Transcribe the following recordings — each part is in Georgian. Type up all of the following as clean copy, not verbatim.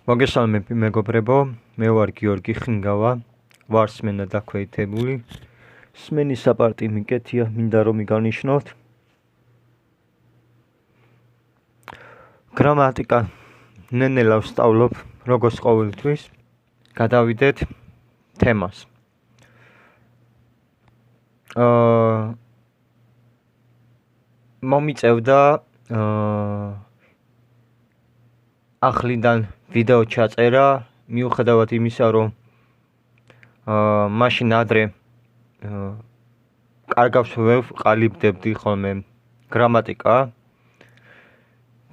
მოგესალმები მეგობრებო, მე ვარ გიორგი ხინგავა, ვარსმენა დაქვეითებული. სმენის საპარტი მიკეთია, მინდა რომ მიგანიშნოთ. გრამატიკა ნენელა ვსწავლობ, როგორც ყოველთვის. გადავიდეთ თემას. მომიწევდა ახლიდან ვიდეო ჩაწერა, მიუხედავად იმისა, რომ მაშინ ადრე კარგავს ვყალიბდებდი ხოლმე გრამატიკა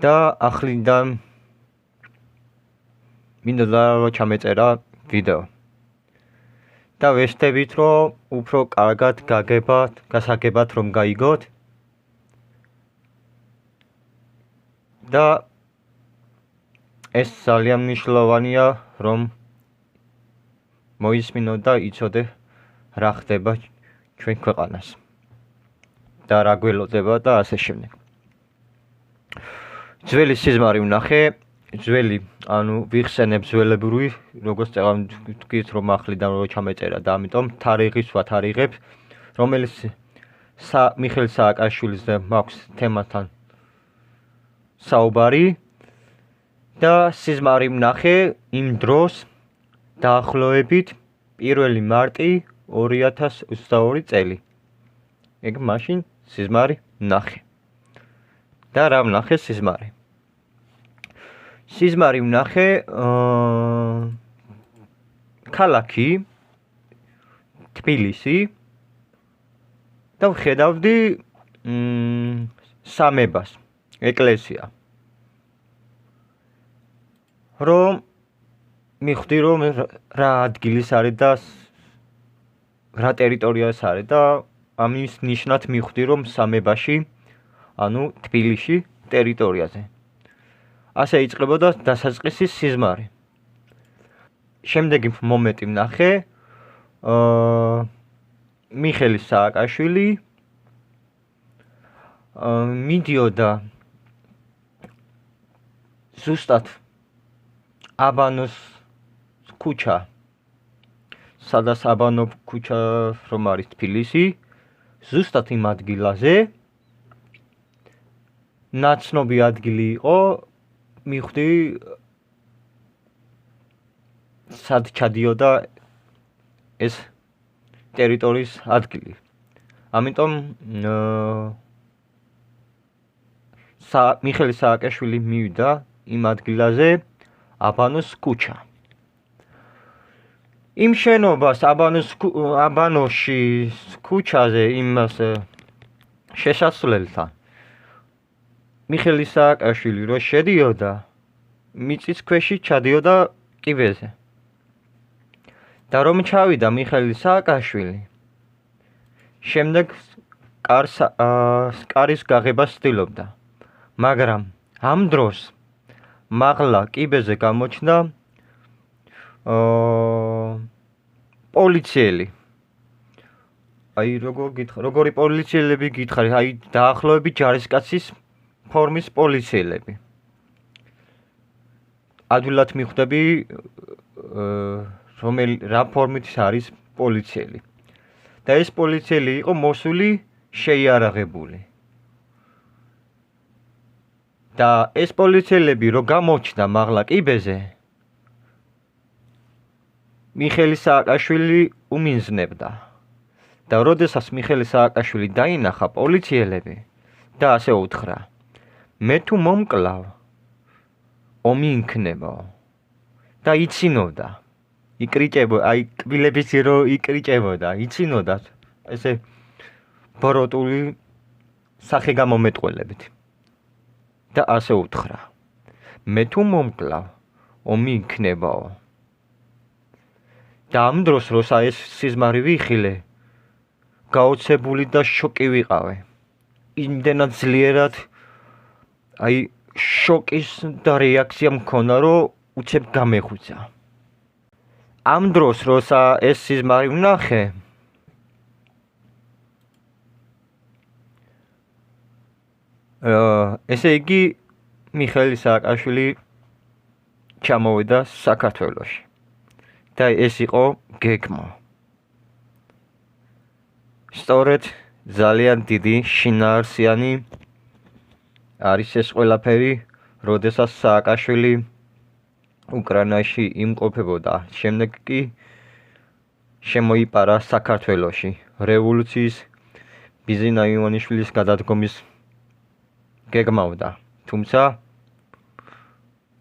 და ახლიდან მინდოდა რომ ჩამეწერა ვიდეო. და ვეშთებით, რომ უფრო კარგად გასაგებად რომ გაიგოთ და ეს ძალიან მნიშვნელოვანია, რომ მოისმინოთ და იცოდე რა ხდება ჩვენ ქვეყანას და რა გველოდება და ასე შემდეგ. ძველი სიზმარი ვნახე, ძველი, ვიხსენებ ძველებური, როგორც ვთქვით, რომ ახლიდან რო ჩამეწერა და ამიტომ თარიღის ვათარიღებ, რომელიც მიხეილ სააკაშვილის მაქვს თემასთან საუბარი. და სიზმარი ვნახე იმ დროს დაახლოებით 1 მარტი 2022 წელი. ეგ მაშინ სიზმარი ვნახე. და რა ვნახე სიზმარი? სიზმარი ვნახე ქალაქი თბილისი და ვხედავდი სამებას, ეკლესია. რომ მივხვდი, რომ რა ადგილის არის და რა ტერიტორიას არის და ამის ნიშნად მივხვდი, რომ სამებაში, თბილისში ტერიტორიაზე. ასე იწყებოდა დასაწყისი სიზმარი. შემდეგი მომენტი ვნახე, მიხეილ სააკაშვილი მიდიოდა ზუსტად აბანოს ქუჩა, სადაც აბანო ქუჩა რომ არის თბილისი, ზუსტად იმ ადგილაზე ნაცნობი ადგილი იყო, მივხვდი სად ჩადიოდა ეს ტერიტორიის ადგილი. ამიტომ მიხეილ სააკაშვილი მივიდა იმ ადგილაზე, აბანოს ქუჩა. იმ შენობას აბანოში ქუჩაზე იმას შესასვლელთან მიხეილ სააკაშვილი რო შედიოდა, მიწის ქვეშ ჩადიოდა კიბეზე. და რომ ჩავიდა მიხეილ სააკაშვილი, შემდეგ კარის გაღებას ცდილობდა, მაგრამ ამ დროს მაღლა კიბეზე გამოჩნდა პოლიციელი. როგორი პოლიციელები გითხარი, დაახლოებით ჯარისკაცის ფორმის პოლიციელები. ადვილად მიხვდები, რა ფორმით არის პოლიციელი. და ეს პოლიციელი იყო მოსული შეიარაღებული. და ეს პოლიციელები რო გამოჩნდა მაღლა კიბეზე, მიხეილ სააკაშვილი უმინზნებდა. და როდესაც მიხეილ სააკაშვილი დაინახა პოლიციელები და ასე უთხრა, მე თუ მომკლავ, ომი იქნება. და იცინოდა, კბილების რო იკრიჭებოდა, იცინოდა ესე ბოროტული სახეგამომეტყველებით. და ასე უთხრა, მე თუ მომკლავ, ომი იქნებაო. და ამ დროს როცა ეს სიზმარი ვიხილე, გაოცებული და შოკი ვიყავე. იმდენად ძლიერად შოკის და რეაქცია მქონა, რომ უცებ გამეხუცა. ამ დროს როცა ეს სიზმარი ვნახე, ესე იგი მიხეილ სააკაშვილი ჩამოვიდა საქართველოში. და ეს იყო გეგმა. სწორედ ძალიან დიდი შინაარსიანი არის ეს ყველაფერი, როდესაც სააკაშვილი უკრაინაში იმყოფებოდა. შემდეგ კი შემოიპარა საქართველოში რევოლუციის ბიზინა ივანიშვილის გადადგომის გეგმავდა. თუმცა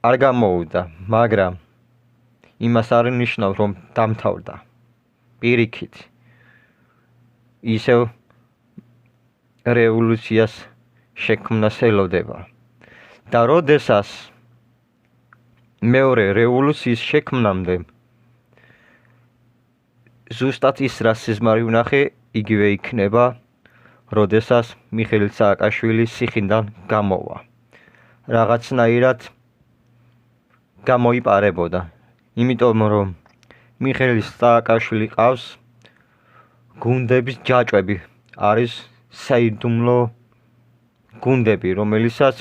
არ გამოუვდა, მაგრამ იმას არ ნიშნავს, რომ დამთავრდა. პირიქით ისევ რევოლუციას შექმნას ელოდება. და როდესაც მეორე რევოლუციის შექმნამდე ზუსტად ის რასიზმი ვნახე, იგივე იქნება, როდესაც მიხეილ სააკაშვილი სიხიდან გამოვა. რაღაცნაირად გამოიპარებოდა. იმიტომ რომ მიხეილ სააკაშვილი ყავს გუნდების ჯაჭვები, არის საიდუმლო გუნდები, რომელიცაც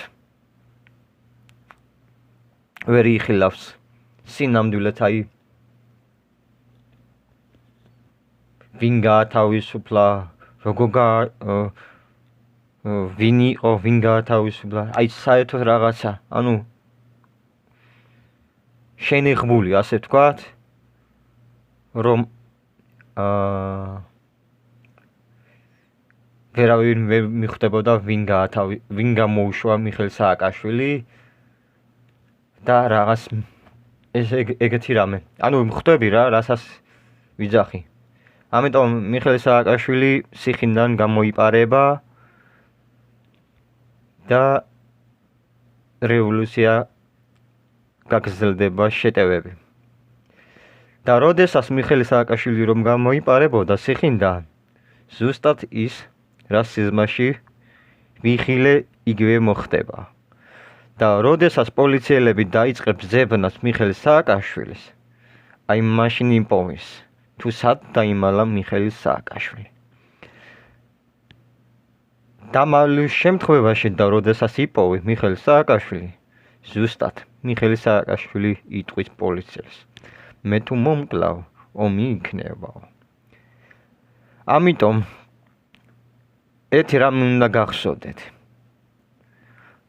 ვერ იხილავს სინამდვილედ, აი ვინ გაათავისუფლა, ვინ იყო, ვინ გაათავისუფლა, აი საერთოდ რაღაცა, ანუ შენიღბული, ასე ვთქვათ, რომ ვერავინ ვერ მიხვდებოდა ვინ გამოუშვა მიხეილ სააკაშვილი და რაღაც ეგეთი რამე. ანუ ხვდები რა, რასაც ვიძახი. ამიტომ მიხეილ სააკაშვილი სიხიდან გამოიპარება და რევოლუცია გაგრძელდება შეტევები. და როდესაც მიხეილ სააკაშვილი რომ გამოიპარებოდა სიხიდან, ზუსტად ის რასიზმაში ვიხილე იგივე მოხდება. და როდესაც პოლიციელები დაიწყებს ძებნას მიხეილ სააკაშვილის, აი მაშინ იმპოვის, თუ სად დაიმალა მიხეილ სააკაშვილი. დამალულ შემთხვევაში და როდესაც იპოვე მიხეილ სააკაშვილი, ზუსტად მიხეილ სააკაშვილი იტყვის პოლიციელს. მე თუ მომკლავ, ომი იქნებაო. ამიტომ ერთი რამე უნდა გახსოვდეთ.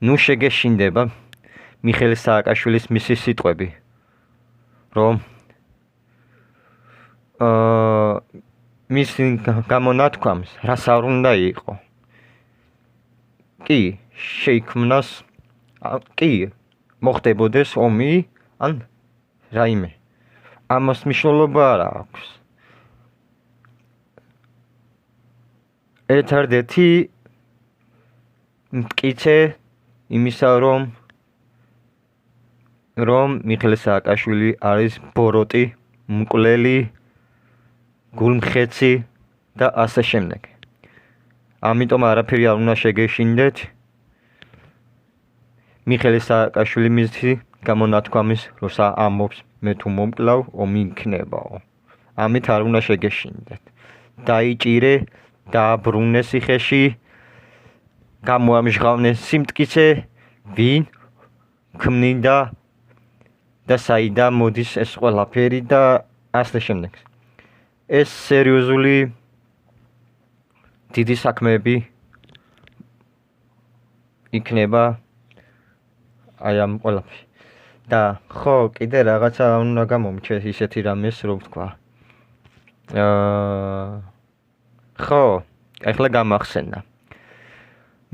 ნუ შეგეშინდება მიხეილ სააკაშვილის მისი სიტყვები, რომ მის გამონათქვამს რას არ უნდა იყო. კი შეიქმნას, კი მოხდებოდეს ომი, ან რაიმე. ამას მნიშვნელობა არ აქვს. ერთადერთი მტკიცე იმისა, რომ მიხეილ სააკაშვილი არის ბოროტი, მკვლელი, გულმხეცი და ასე შემდეგ. ამიტომ არაფერი არ უნდა შეგეშინდეთ. მიხეილ სააკაშვილი მისი გამონათქვამის როცა ამბობს, მე თუ მომკლავ, ომი იქნებაო. ამით არ უნდა შეგეშინდეთ. დაიჭირე, დააბრუნე ციხეში, გამოამჟღავნეს სიმტკიცე, ვინ ქმნიდა და საიდან მოდის ეს ყველაფერი და ასე შემდეგ. ეს სერიოზული დიდი საქმეები იქნება აი ამ ყველაფერი. და ხო, კიდე რაღაცა უნდა გამომჩეს ისეთი რამეს, რომ ვთქვა. ხო, ახლა გამახსენდა.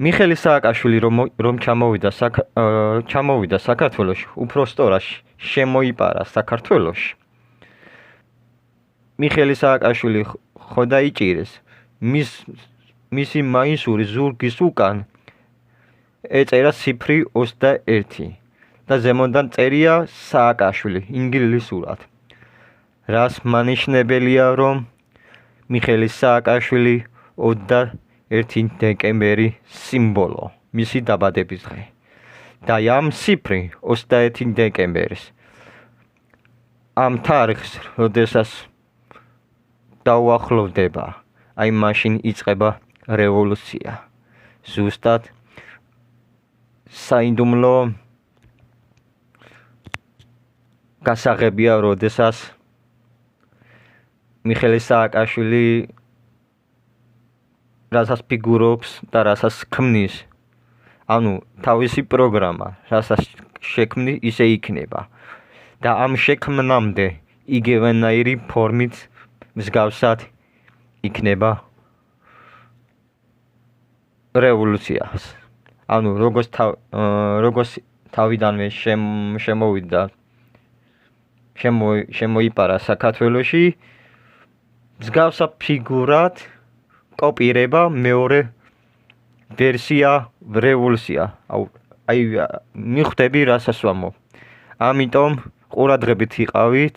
მიხეილ სააკაშვილი რომ ჩამოვიდა საქართველოში, უფრო სწორად შემოიპარა საქართველოში. მიხეილ სააკაშვილი ხო დაიჭირეს, მისი მაისური ზურგის უკან ეწერა ციფრი 21 და ზემოდან წერია სააკაშვილი ინგლისურად. რას მანიშნებელია, რომ მიხეილ სააკაშვილი 21 დეკემბერი სიმბოლო, მისი დაბადების დღე. და ამ ციფრი 21 დეკემბერის ამ თარიღს, როდესაც დაუახლოვდება, აი მაშინ იწყება რევოლუცია. ზუსტად საიდუმლო გასაღებია, როდესაც მიხეილ სააკაშვილი რასაც ფიგურობს და რასაც ქმნის, ანუ თავისი პროგრამა, რასაც შექმნის, ისე იქნება. და ამ შექმნამდე იგივენაირი ფორმით მსგავსად იქნება რევოლუციას. ანუ როგორც თავიდანვე შემოვიდა შემოიპარა საქართველოში, მსგავსა ფიგურად კოპირება მეორე ვერსია რევოლუცია. აი მიხვდები რასაც ვამბობ. ამიტომ ყურადღებით იყავით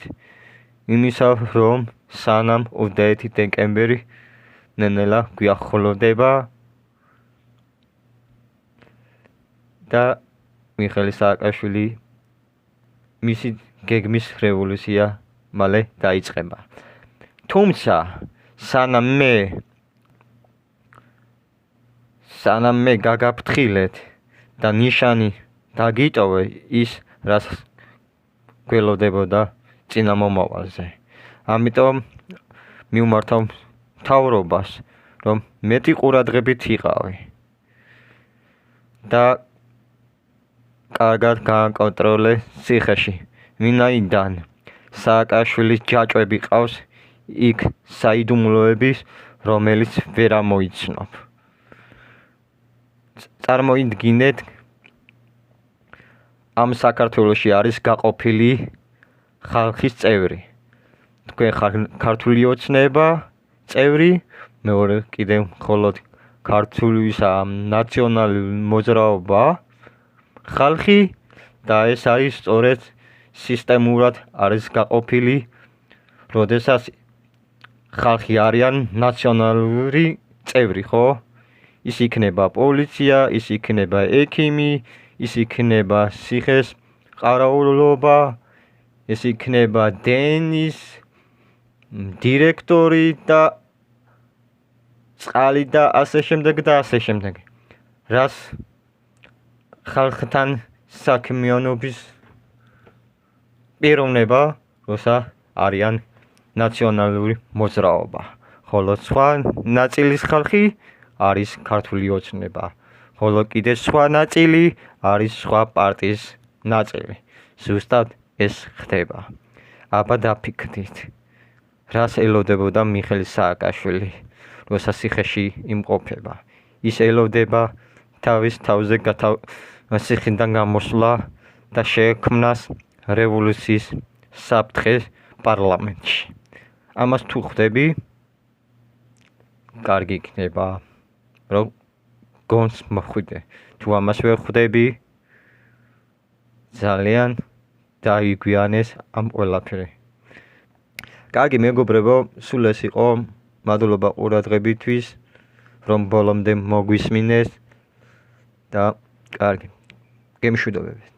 იმისა, რომ სანამ 21 დეკემბერი ნენელა გვიახლოვდება და მიხეილ სააკაშვილი მისი გეგმის რევოლუცია მალე დაიწყება. თუმცა სანამ მე გაგაფრთხილეთ და ნიშანი დაგიტოვე ის, რაც გველოდებოდა წინამომავალზე. ამიტომ მივმართავ მთავრობას, რომ მეტი ყურადღებით იყავი და კარგად გააკონტროლე ციხეში, ვინაიდან სააკაშვილის ჯაჭვები ყავს იქ საიდუმლოების, რომელიც ვერ ამოიცნობ. წარმოიდგინეთ, ამ საქართველოში არის გაყოფილი ხალხის წევრი. თქვენ ქართული ოცნება წევრი, მეორე კიდევ მხოლოდ ქართულისა ნაციონალური მოძრაობა ხალხი და ეს არის სწორედ სისტემურად არის გაყოფილი, როდესაც ხალხი არიან ნაციონალური წევრი, ხო? ის იქნება პოლიცია, ის იქნება ექიმი, ის იქნება ციხეს ყარაულობა, ეს იქნება დენის დირექტორი და წყალი და ასე შემდეგ და ასე შემდეგ. რას ხალხთან საქმიანობის პიროვნება, როცა არიან ნაციონალური მოძრაობა. ხოლო სხვა ნაწილის ხალხი არის ქართული ოცნება. ხოლო კიდე სხვა ნაწილი არის სხვა პარტიის ნაწილი. ზუსტად ეს ხდება. აბა დაფიქრდით, რას ელოდებოდა მიხეილ სააკაშვილი, როცა ციხეში იმყოფება. ის ელოდება თავის თავზე ციხიდან გამოსვლა და შექმნას რევოლუციის საფრთხე პარლამენტში. ამას თუ ხვდები, კარგი იქნება, რომ გონს მოხვიდე. თუ ამას ვერ ხვდები, ძალიან დაიგვიანეს ამ ყველაფერი. კარგი მეგობრებო, სულ ეს იყო. მადლობა ყურადღებისთვის, რომ ბოლომდე მოგვისმინეს და კარგი, გემშვიდობებით.